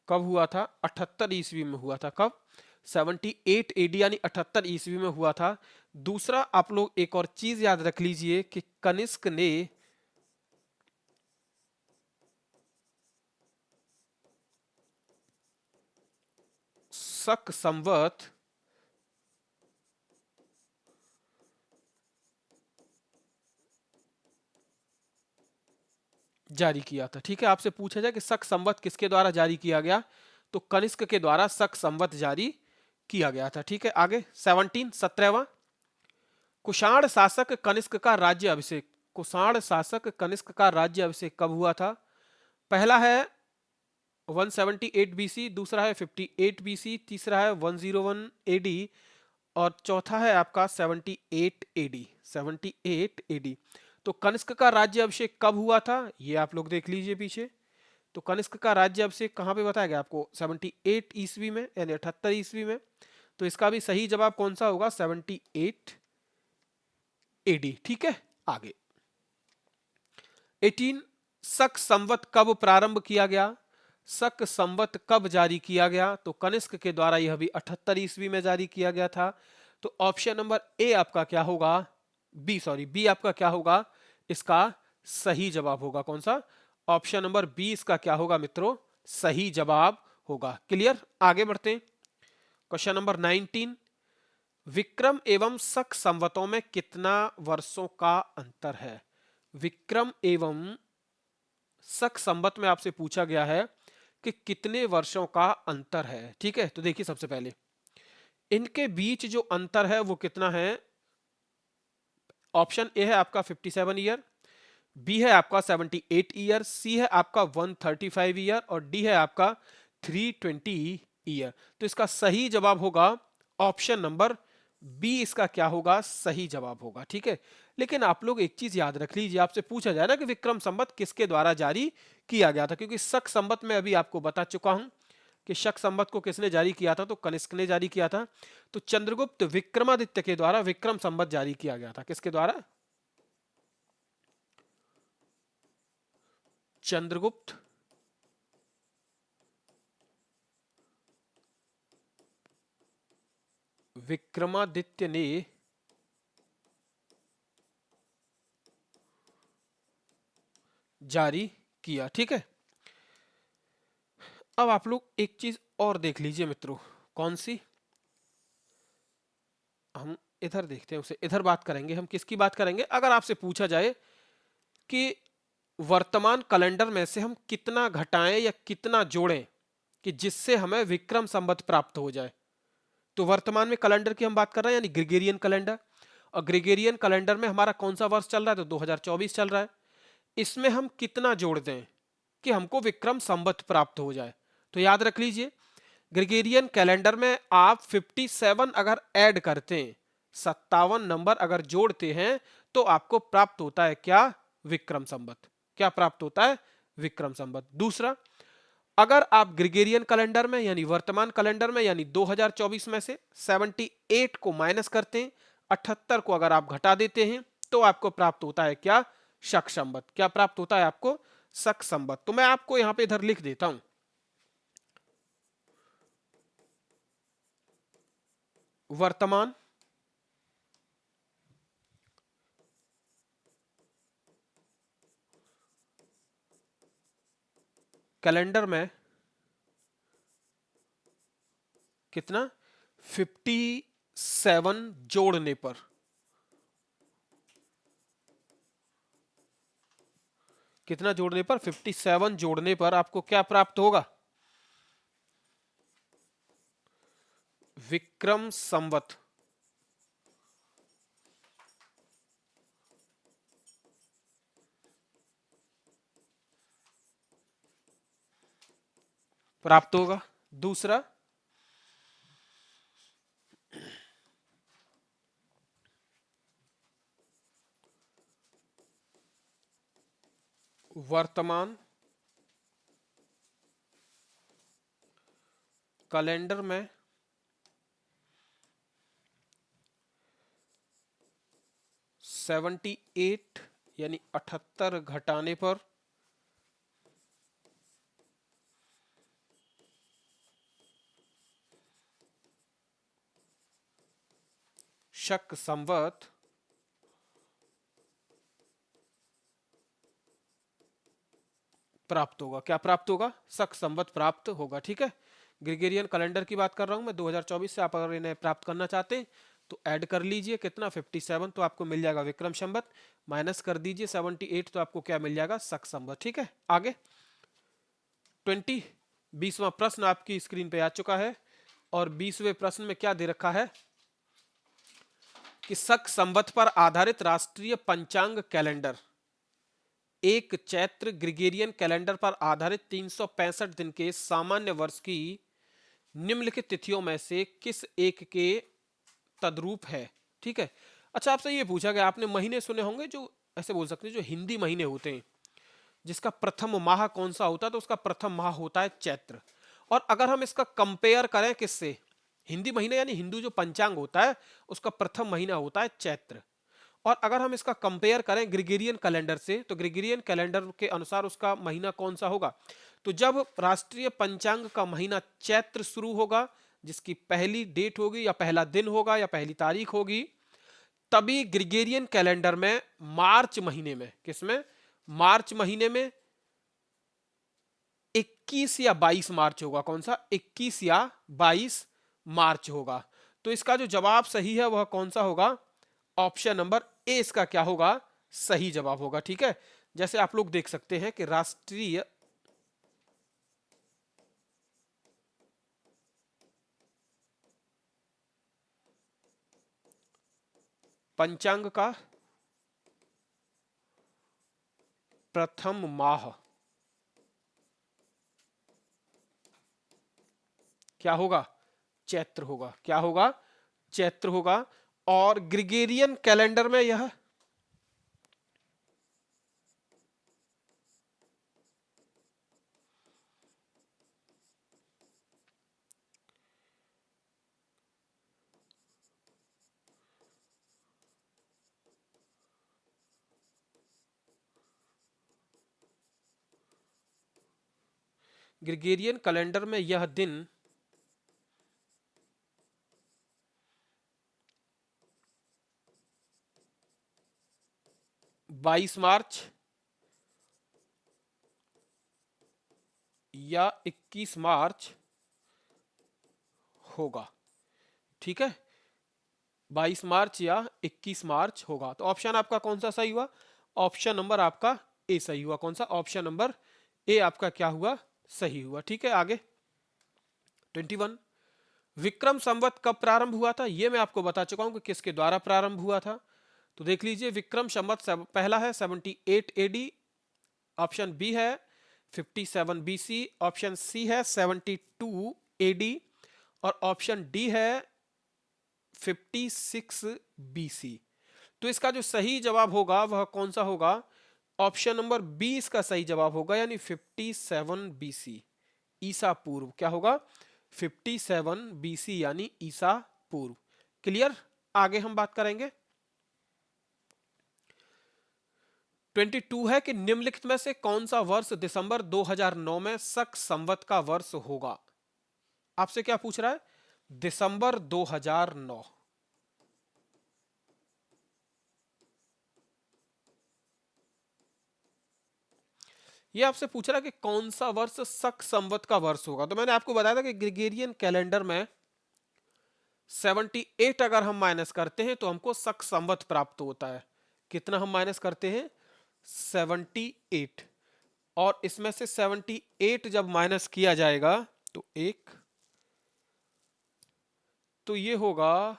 कब हुआ था? 78 ईस्वी में हुआ था। कब? 78 एडी यानी 78 ईस्वी में हुआ था। दूसरा आप लोग एक और चीज याद रख लीजिए कि कनिष्क ने शक संवत जारी किया था। ठीक है। आपसे पूछा जाए कि शक संवत किसके द्वारा जारी किया गया? तो कनिष्क के द्वारा शक संवत जारी किया गया था। ठीक है। आगे 17वां, कुषाण शासक कनिष्क का राज्य अभिषेक। कुषाण शासक कनिष्क का राज्य अभिषेक कब हुआ था? पहला है 178 बीसी, दूसरा है 58 बीसी, तीसरा है 101 एडी और चौथा है आपका 78 एडी। 78 एडी। तो कनिष्क का राज्य अभिषेक कब हुआ था? ये आप लोग देख लीजिए पीछे। तो कनिष्क का राज्य अभिषेक कहां पे बताया गया आपको? 78 ईस्वी में, यानी 78 ईस्वी में। तो इसका भी सही जवाब कौन सा होगा? 78 एडी। ठीक है। आगे 18, शक संवत कब प्रारंभ किया गया? शक संवत कब जारी किया गया? तो कनिष्क के द्वारा यह भी 78 ईस्वी में जारी किया गया था। तो ऑप्शन नंबर ए आपका क्या होगा? बी आपका क्या होगा? इसका सही जवाब होगा कौन सा? ऑप्शन नंबर 20 का क्या होगा मित्रों? सही जवाब होगा। क्लियर? आगे बढ़ते हैं। क्वेश्चन नंबर 19, विक्रम एवं शक संवतों में कितना वर्षों का अंतर है? विक्रम एवं शक संवत में आपसे पूछा गया है कि कितने वर्षों का अंतर है। ठीक है, तो देखिए सबसे पहले इनके बीच जो अंतर है वो कितना है। ऑप्शन ए है आपका 57 ईयर, बी है आपका 78 ईयर, सी है आपका 135 ईयर और डी है आपका 320 ईयर। तो इसका सही जवाब होगा ऑप्शन नंबर बी, इसका क्या होगा, सही जवाब होगा। ठीक है, लेकिन आप लोग एक चीज याद रख लीजिए, आपसे पूछा जाए ना कि विक्रम संवत किसके द्वारा जारी किया गया था, क्योंकि शक संवत में अभी आपको बता चुका हूं कि शक संवत को किसने जारी किया था, तो कनिष्क ने जारी किया था। तो चंद्रगुप्त विक्रमादित्य के द्वारा विक्रम संवत जारी किया गया था। किसके द्वारा? चंद्रगुप्त विक्रमादित्य ने जारी किया। ठीक है, अब आप लोग एक चीज और देख लीजिए मित्रों। कौन सी? हम इधर देखते हैं, उसे इधर बात करेंगे। हम किसकी बात करेंगे? अगर आपसे पूछा जाए कि वर्तमान कैलेंडर में से हम कितना घटाएं या कितना जोड़ें कि जिससे हमें विक्रम संवत प्राप्त हो जाए, तो वर्तमान में कैलेंडर की हम बात कर रहे हैं, यानी ग्रेगोरियन कैलेंडर। और ग्रेगोरियन कैलेंडर में हमारा कौन सा वर्ष चल रहा है? तो 2024 चल रहा है। इसमें हम कितना जोड़ दें कि हमको विक्रम संवत प्राप्त हो जाए? तो याद रख लीजिए, ग्रेगोरियन कैलेंडर में आप 57 अगर ऐड करते हैं, 57 नंबर अगर जोड़ते हैं, तो आपको प्राप्त होता है क्या? विक्रम संवत। क्या प्राप्त होता है? विक्रम संवत। दूसरा, अगर आप ग्रेगोरियन कैलेंडर में यानी वर्तमान कैलेंडर में यानी 2024 में से 78 को माइनस करते हैं, 78 को अगर आप घटा देते हैं, तो आपको प्राप्त होता है क्या? शक संवत। क्या प्राप्त होता है आपको? शक संवत। तो मैं आपको यहां पे इधर लिख देता हूं, वर्तमान कैलेंडर में कितना? 57 जोड़ने पर, कितना जोड़ने पर? 57 जोड़ने पर आपको क्या प्राप्त होगा? विक्रम संवत। प्राप्त होगा। दूसरा, वर्तमान कैलेंडर में 78 यानी 78 घटाने पर शक संवत प्राप्त होगा। क्या प्राप्त होगा? शक संवत प्राप्त होगा। ठीक है, ग्रेगोरियन कैलेंडर की बात कर रहा हूं मैं 2024 से। आप अगर इन्हें प्राप्त करना चाहते हैं तो ऐड कर लीजिए, कितना? 57, तो आपको मिल जाएगा विक्रम संवत। माइनस कर दीजिए 78, तो आपको क्या मिल जाएगा? शक संवत। ठीक है, आगे 20वां प्रश्न आपकी स्क्रीन पे आ चुका है। और 20वें प्रश्न में क्या दे रखा है कि शक संवत पर आधारित राष्ट्रीय पंचांग कैलेंडर एक चैत्र ग्रेगोरियन कैलेंडर पर आधारित 365 दिन के सामान्य वर्ष की निम्नलिखित तिथियों में से किस एक के तद्रूप है? ठीक है, अच्छा आपसे ये पूछा गया, आपने महीने सुने होंगे, जो ऐसे बोल सकते हैं जो हिंदी महीने होते हैं, जिसका प्रथम माह कौन सा होता है? तो उसका प्रथम माह होता है चैत्र। और अगर हम इसका कंपेयर करें किससे? हिंदी महीने यानी हिंदू जो पंचांग होता है उसका प्रथम महीना होता है चैत्र। और अगर हम इसका कंपेयर करें ग्रेगोरियन कैलेंडर से, तो ग्रेगोरियन कैलेंडर के अनुसार उसका महीना कौन सा होगा? तो जब राष्ट्रीय पंचांग का महीना चैत्र शुरू होगा, जिसकी पहली डेट होगी या पहला दिन होगा या पहली तारीख होगी, तभी ग्रेगोरियन कैलेंडर में मार्च महीने में, किसमें? मार्च महीने में 21 या 22 मार्च होगा। कौन सा? 21 या 22 मार्च होगा। तो इसका जो जवाब सही है वह कौन सा होगा? ऑप्शन नंबर ए इसका क्या होगा? सही जवाब होगा। ठीक है, जैसे आप लोग देख सकते हैं कि राष्ट्रीय पंचांग का प्रथम माह क्या होगा? चैत्र होगा। क्या होगा? चैत्र होगा। और ग्रिगोरियन कैलेंडर में यह ग्रिगोरियन कैलेंडर में यह दिन 22 मार्च या 21 मार्च होगा। ठीक है, 22 मार्च या 21 मार्च होगा। तो ऑप्शन आपका कौन सा सही हुआ? ऑप्शन नंबर आपका ए सही हुआ। कौन सा? ऑप्शन नंबर ए आपका क्या हुआ? सही हुआ। ठीक है, आगे 21, विक्रम संवत कब प्रारंभ हुआ था? यह मैं आपको बता चुका हूं कि किसके द्वारा प्रारंभ हुआ था। तो देख लीजिए, विक्रम संवत पहला है 78 एडी, ऑप्शन बी है 57 बीसी, ऑप्शन सी है 72 एडी और ऑप्शन डी है 56 बीसी। तो इसका जो सही जवाब होगा वह कौन सा होगा? ऑप्शन नंबर बी इसका सही जवाब होगा, यानी 57 बीसी, ईसा पूर्व। क्या होगा? 57 बीसी यानी ईसा पूर्व। क्लियर? आगे हम बात करेंगे। 22 है कि निम्नलिखित में से कौन सा वर्ष दिसंबर 2009 में शक संवत का वर्ष होगा? आपसे क्या पूछ रहा है? दिसंबर 2009। ये आपसे पूछ रहा है कि कौन सा वर्ष शक संवत का वर्ष होगा। तो मैंने आपको बताया था कि ग्रिगोरियन कैलेंडर में 78 अगर हम माइनस करते हैं तो हमको शक संवत प्राप्त होता है। कितना हम माइनस करते हैं? 78। और इसमें से 78 जब माइनस किया जाएगा तो तो ये होगा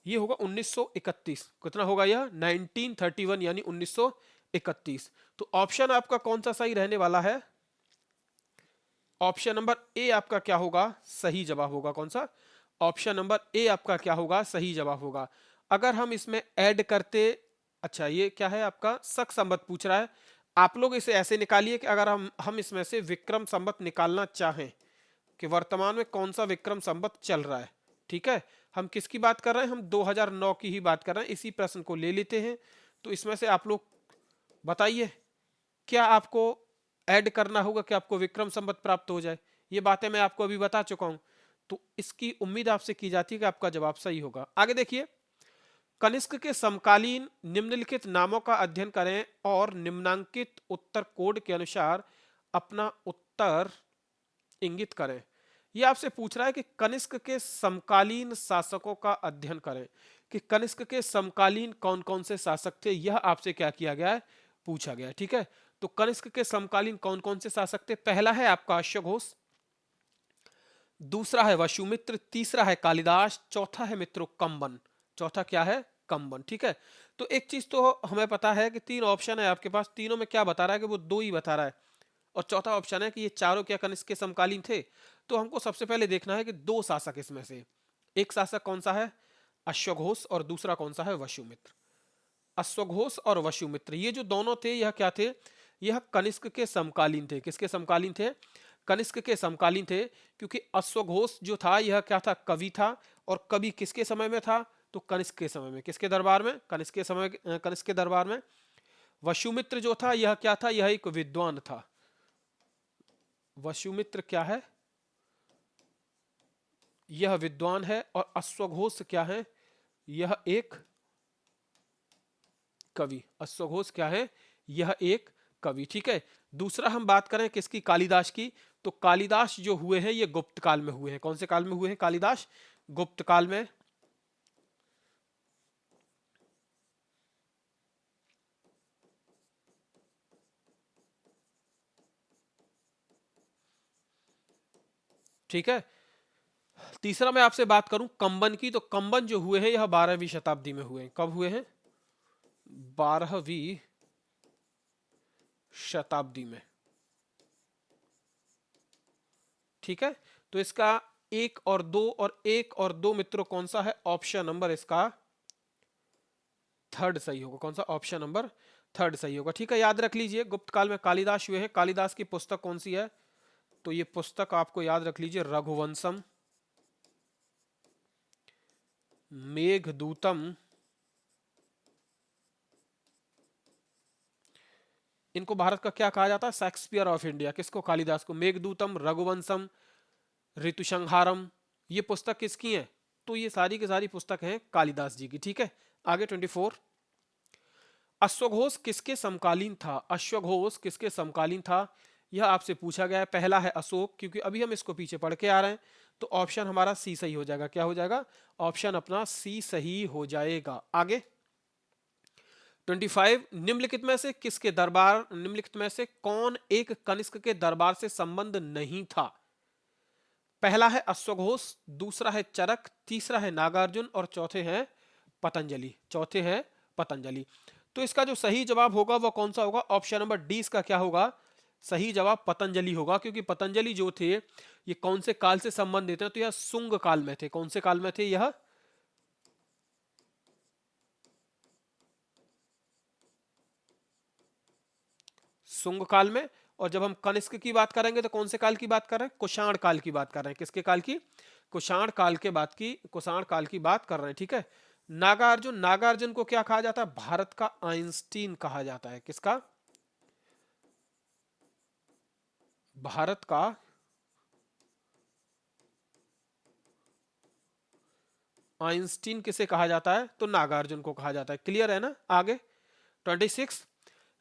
ये होगा 1931। कितना होगा यह? 1931 यानी 1931। तो ऑप्शन आपका कौन सा सही रहने वाला है? ऑप्शन नंबर ए आपका क्या होगा? सही जवाब होगा। कौन सा? ऑप्शन नंबर ए आपका क्या होगा? सही जवाब होगा। अगर हम इसमें ऐड करते, अच्छा ये क्या है आपका? शक संवत पूछ रहा है। आप लोग इसे ऐसे निकालिए कि अगर हम इसमें से विक्रम संवत निकालना चाहें कि वर्तमान में कौन सा विक्रम संवत चल रहा है। ठीक है, हम किसकी बात कर रहे हैं? हम 2009 की ही बात कर रहे हैं। इसी प्रश्न को ले लेते हैं। तो इसमें से आप लोग बताइए, क्या आपको ऐड करना होगा कि आपको विक्रम संवत प्राप्त हो जाए? ये बातें मैं आपको अभी बता चुका हूं। तो इसकी उम्मीद आपसे की जाती है कि आपका जवाब सही होगा। आगे देखिए, कनिष्क के समकालीन निम्नलिखित नामों का अध्ययन करें और निम्नांकित उत्तर कोड के अनुसार अपना उत्तर इंगित करें। यह आपसे पूछ रहा है कि कनिष्क के समकालीन शासकों का अध्ययन करें कि कनिष्क के समकालीन कौन कौन से शासक थे। यह आपसे क्या किया गया है? पूछा गया है। ठीक है, तो कनिष्क के समकालीन कौन कौन से शासक थे? पहला है आपका अश्वघोष, दूसरा है वसुमित्र, तीसरा है कालिदास, चौथा है मित्रों कंबन। चौथा क्या है? कंबन। ठीक है, तो एक चीज तो हमें पता है कि तीन ऑप्शन है आपके पास, तीनों में क्या बता रहा है कि वो दो ही बता रहा है, और चौथा ऑप्शन है कि ये चारों क्या कनिष्क के समकालीन थे। तो हमको सबसे पहले देखना है कि दो शासक इसमें से, एक शासक कौन सा है? अश्वघोष, और दूसरा कौन सा है? वसुमित्र। अश्वघोष और वसुमित्र ये जो दोनों थे, यह क्या थे? यह कनिष्क के समकालीन थे। किसके समकालीन थे? कनिष्क के समकालीन थे, क्योंकि अश्वघोष जो था यह क्या था? कवि था। और कवि किसके समय में था? तो कनिष्क के समय में। किसके दरबार में? कनिष्क के समय, कनिष्क के दरबार में। वसुमित्र जो था यह क्या था? यह एक विद्वान था। वसुमित्र क्या है? यह विद्वान है। और अश्वघोष क्या है? यह एक कवि। अश्वघोष क्या है? यह एक कवि। ठीक है, दूसरा हम बात करें किसकी? कालिदास की। तो कालिदास जो हुए हैं ये गुप्त काल में हुए हैं। कौन से काल में हुए हैं कालिदास? गुप्त काल में। ठीक है। तीसरा मैं आपसे बात करूं कंबन की, तो कंबन जो हुए हैं यह 12वीं शताब्दी में हुए हैं। कब हुए हैं? 12वीं शताब्दी में। ठीक है। तो इसका एक और दो मित्रों कौन सा है? ऑप्शन नंबर इसका थर्ड सही होगा। कौन सा? ऑप्शन नंबर थर्ड सही होगा। ठीक है, याद रख लीजिए गुप्त काल में कालिदास हुए हैं। कालिदास की पुस्तक कौन सी है? तो ये पुस्तक आपको याद रख लीजिए रघुवंशम, मेघदूतम, इनको भारत का क्या कहा जाता है? Shakespeare of India. किसको? कालिदास को। मेघदूतम, रघुवंशम, ऋतुसंहारम, ये पुस्तक किसकी है? तो ये सारी की सारी पुस्तक हैं कालिदास जी की। ठीक है, आगे 24। अश्वघोष किसके समकालीन था? अश्वघोष किसके समकालीन था, यह आपसे पूछा गया है। पहला है अशोक, क्योंकि अभी हम इसको पीछे पढ़ के आ रहे हैं, तो ऑप्शन हमारा सी सही हो जाएगा। क्या हो जाएगा? ऑप्शन अपना सी सही हो जाएगा। आगे 25। निम्नलिखित में से कौन एक कनिष्क के दरबार से संबंध नहीं था? पहला है अश्वघोष, दूसरा है चरक, तीसरा है नागार्जुन और चौथे हैं पतंजलि। तो इसका जो सही जवाब होगा वह कौन सा होगा? ऑप्शन नंबर डी इसका क्या होगा? सही जवाब पतंजलि होगा, क्योंकि पतंजलि जो थे ये कौन से काल से संबंधित है? तो यह शुंग काल में थे। कौन से काल में थे? यह शुंग काल में। और जब हम कनिष्क की बात करेंगे तो कौन से काल की बात कर रहे हैं? कुषाण काल की बात कर रहे हैं। किसके काल की? कुषाण काल की बात कर रहे हैं। ठीक है। नागार्जुन, नागार्जुन को क्या कहा जाता है? भारत का आइंस्टीन कहा जाता है। किसका? भारत का आइंस्टीन किसे कहा जाता है? तो नागार्जुन को कहा जाता है। क्लियर है ना? आगे 26।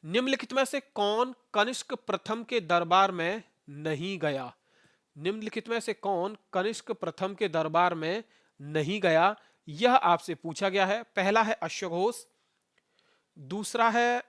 निम्नलिखित में से कौन कनिष्क प्रथम के दरबार में नहीं गया? निम्नलिखित में से कौन कनिष्क प्रथम के दरबार में नहीं गया, यह आपसे पूछा गया है। पहला है अश्वघोष, दूसरा है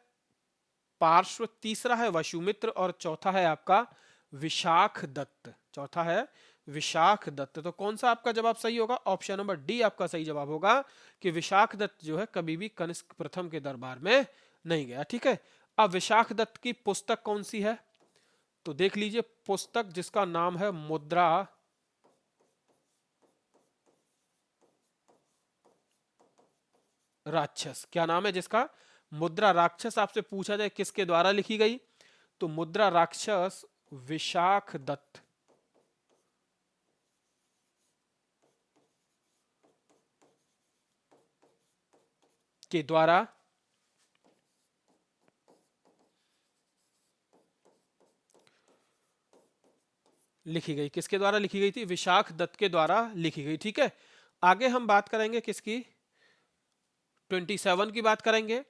पार्श्व, तीसरा है वसुमित्र और चौथा है आपका विशाख दत्त। चौथा है विशाख दत्त। तो कौन सा आपका जवाब सही होगा? ऑप्शन नंबर डी आपका सही जवाब होगा कि विशाख दत्त जो है कभी भी कनिष्क प्रथम के दरबार में नहीं गया। ठीक है। अब विशाख दत्त की पुस्तक कौन सी है? तो देख लीजिए, पुस्तक जिसका नाम है मुद्रा राक्षस। क्या नाम है जिसका? मुद्रा राक्षस। आपसे पूछा जाए किसके द्वारा लिखी गई, तो मुद्रा राक्षस विशाख दत्त के द्वारा लिखी गई। किसके द्वारा लिखी गई थी? विशाख दत्त के द्वारा लिखी गई। ठीक है। आगे हम बात करेंगे किसकी? 27 की बात करेंगे।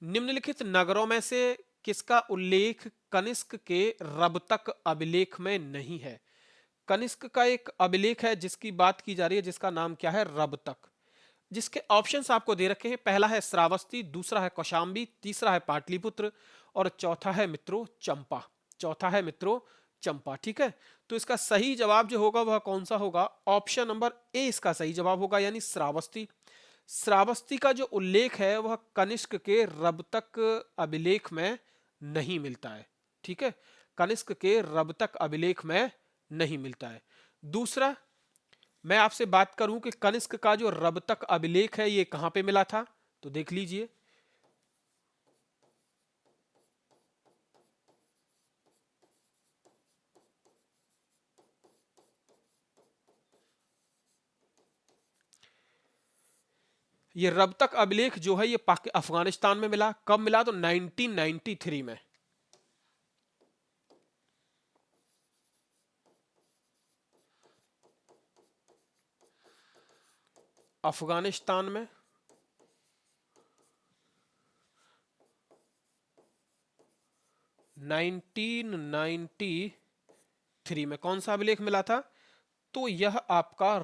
निम्नलिखित नगरों में से किसका उल्लेख कनिष्क के रबतक अभिलेख में नहीं है? कनिष्क का एक अभिलेख है जिसकी बात की जा रही है, जिसका नाम क्या है? रबतक। जिसके ऑप्शंस आपको दे रखे हैं। पहला है श्रावस्ती, दूसरा है कौशाम्बी, तीसरा है पाटलिपुत्र और चौथा है मित्रों चंपा। चौथा है मित्रों चंपा। ठीक है। तो इसका सही जवाब जो होगा वह कौन सा होगा? ऑप्शन नंबर ए इसका सही जवाब होगा, यानी श्रावस्ती। श्रावस्ती का जो उल्लेख है वह कनिष्क के रबतक अभिलेख में नहीं मिलता है। ठीक है। कनिष्क के रबतक अभिलेख में नहीं मिलता है। दूसरा, मैं आपसे बात करूं कि कनिष्क का जो रबतक अभिलेख है ये कहां पे मिला था, तो देख लीजिए। ये रबतक अभिलेख जो है ये अफगानिस्तान में मिला। कब मिला? तो 1993 में। अफगानिस्तान में 1993 में कौन सा अभिलेख मिला था? तो यह आपका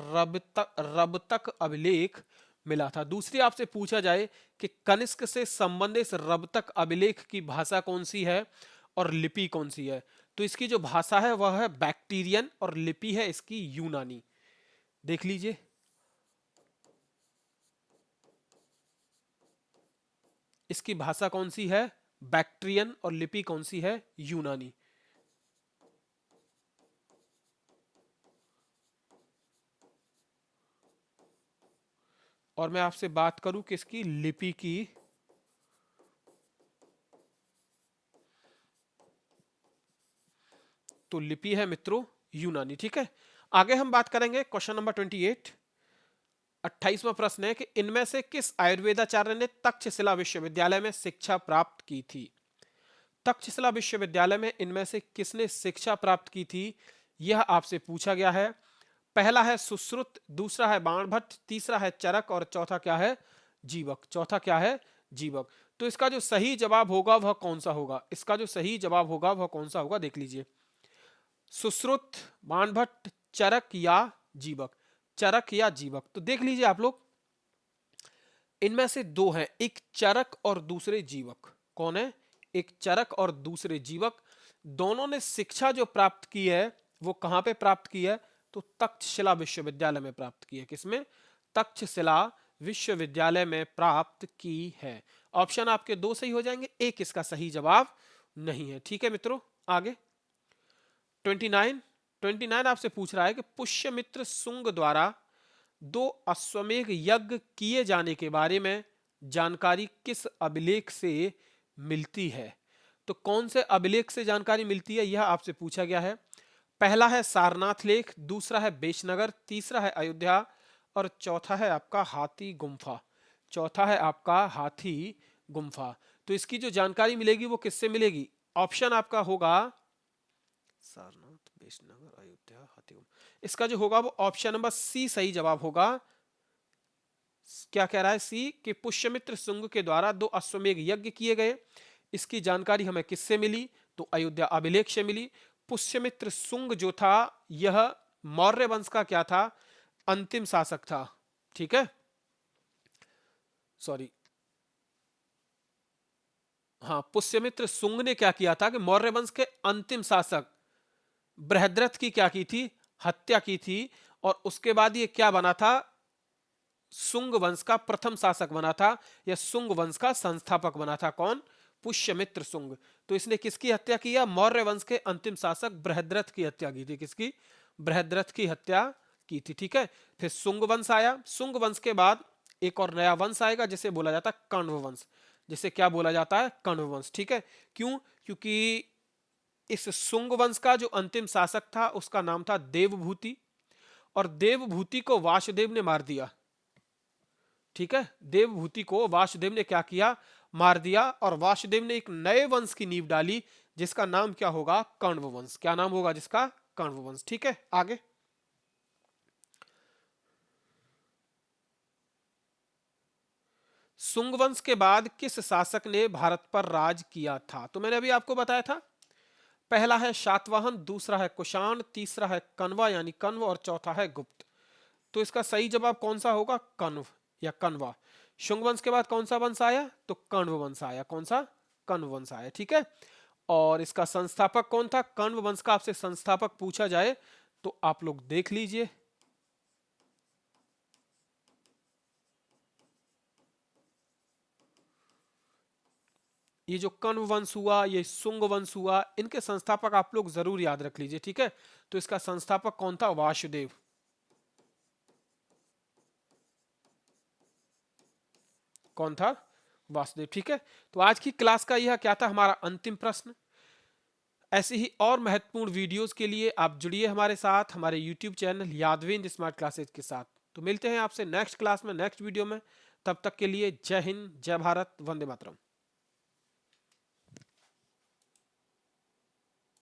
रबतक अभिलेख मिला था। दूसरी आपसे पूछा जाए कि कनिष्क से संबंधित रबतक अभिलेख की भाषा कौन सी है और लिपि कौन सी है, तो इसकी जो भाषा है वह है बैक्टीरियन और लिपि है इसकी यूनानी। देख लीजिए, इसकी भाषा कौन सी है, बैक्ट्रियन, और लिपि कौन सी है, यूनानी। और मैं आपसे बात करूं किसकी, लिपि की, तो लिपि है मित्रों यूनानी। ठीक है, आगे हम बात करेंगे क्वेश्चन नंबर 28। 28वां प्रश्न है कि इनमें से किस आयुर्वेदाचार्य ने तक्षशिला विश्वविद्यालय में शिक्षा प्राप्त की थी। तक्षशिला विश्वविद्यालय में इनमें से किसने शिक्षा प्राप्त की थी, यह आपसे पूछा गया है। पहला है सुश्रुत, दूसरा है बाणभट्ट, तीसरा है चरक और चौथा क्या है, जीवक। चौथा क्या है, जीवक। तो इसका जो सही जवाब होगा वह कौन सा होगा, इसका जो सही जवाब होगा वह कौन सा होगा, देख लीजिए। सुश्रुत, बाणभट्ट, चरक या जीवक। चरक या जीवक, तो देख लीजिए आप लोग, इनमें से दो हैं, एक चरक और दूसरे जीवक। कौन है, एक चरक और दूसरे जीवक। दोनों ने शिक्षा जो प्राप्त की है वो कहां पे प्राप्त की है, तो तक्षशिला विश्वविद्यालय में प्राप्त की है। किसमें, तक्षशिला विश्वविद्यालय में प्राप्त की है। ऑप्शन आपके दो सही हो जाएंगे, एक इसका सही जवाब नहीं है। ठीक है मित्रों, आगे 29 आपसे पूछ रहा है कि पुष्यमित्र शुंग द्वारा 2 अश्वमेध यज्ञ किए जाने के बारे में जानकारी किस अभिलेख से मिलती है। तो कौन से अभिलेख से जानकारी मिलती है यह आपसे पूछा गया है। पहला है सारनाथ लेख, दूसरा है बेशनगर, तीसरा है अयोध्या और चौथा है आपका हाथी गुम्फा। चौथा है आपका हाथी गुम्फा। तो इसकी जो जानकारी मिलेगी वो किससे मिलेगी, ऑप्शन आपका होगा सारनाथ, बेशनगर, अयोध्या, हाथी गुम्फा। इसका जो होगा वो ऑप्शन नंबर सी सही जवाब होगा। क्या कह रहा है सी, कि पुष्यमित्र शुंग के द्वारा 2 अश्वमेध यज्ञ किए गए। इसकी जानकारी हमें किससे मिली, तो अयोध्या अभिलेख से मिली। पुष्यमित्र शुंग जो था यह मौर्य वंश का क्या था, अंतिम शासक था। ठीक है, सॉरी, हाँ, पुष्यमित्र शुंग ने क्या किया था कि मौर्य वंश के अंतिम शासक बृहद्रथ की क्या की थी, हत्या की थी। और उसके बाद ये क्या बना था, शुंग वंश का प्रथम शासक बना था, या शुंग वंश का संस्थापक बना था। कौन, पुष्यमित्र शुंग। तो इसने किसकी हत्या किया, मौर्य वंश के अंतिम शासक बृहद्रथ की हत्या की थी। किसकी, बृहद्रथ की हत्या की थी। ठीक है, फिर शुंग वंश आया। शुंग वंश के बाद एक और नया वंश आएगा जिसे बोला जाता है कण्व वंश। जिसे क्या बोला जाता है, कण्व वंश। ठीक है, क्यों, क्योंकि इस शुंग वंश का जो अंतिम शासक था उसका नाम था देवभूति, और देवभूति को वासुदेव ने मार दिया। ठीक है, देवभूति को वासुदेव ने क्या किया, मार दिया, और वासुदेव ने एक नए वंश की नींव डाली जिसका नाम क्या होगा, कण्व वंश। क्या नाम होगा जिसका, कण्व वंश। ठीक है, आगे शुंग वंश के बाद किस शासक ने भारत पर राज किया था। तो मैंने अभी आपको बताया था, पहला है शातवाहन, दूसरा है कुषाण, तीसरा है कण्वा यानी कण्व और चौथा है गुप्त। तो इसका सही जवाब कौन सा होगा, कण्व या कण्वा। शुंग वंश के बाद कौन सा वंश आया, तो कण्व वंश आया। कौन सा, कण्व वंश आया। ठीक है, और इसका संस्थापक कौन था, कण्व वंश का आपसे संस्थापक पूछा जाए तो आप लोग देख लीजिए, ये जो कण्व वंश हुआ, ये शुंग वंश हुआ, इनके संस्थापक आप लोग जरूर याद रख लीजिए। ठीक है, तो इसका संस्थापक कौन था, वासुदेव। कौन था, वासुदेव। ठीक है, तो आज की क्लास का यह क्या था, हमारा अंतिम प्रश्न। ऐसे ही और महत्वपूर्ण वीडियोस के लिए आप जुड़िए हमारे साथ, हमारे YouTube channel Yadavendra smart classes के साथ। तो मिलते हैं आपसे नेक्स्ट क्लास में, नेक्स्ट वीडियो में। तब तक के लिए जय हिंद, जय भारत, वंदे मातरम।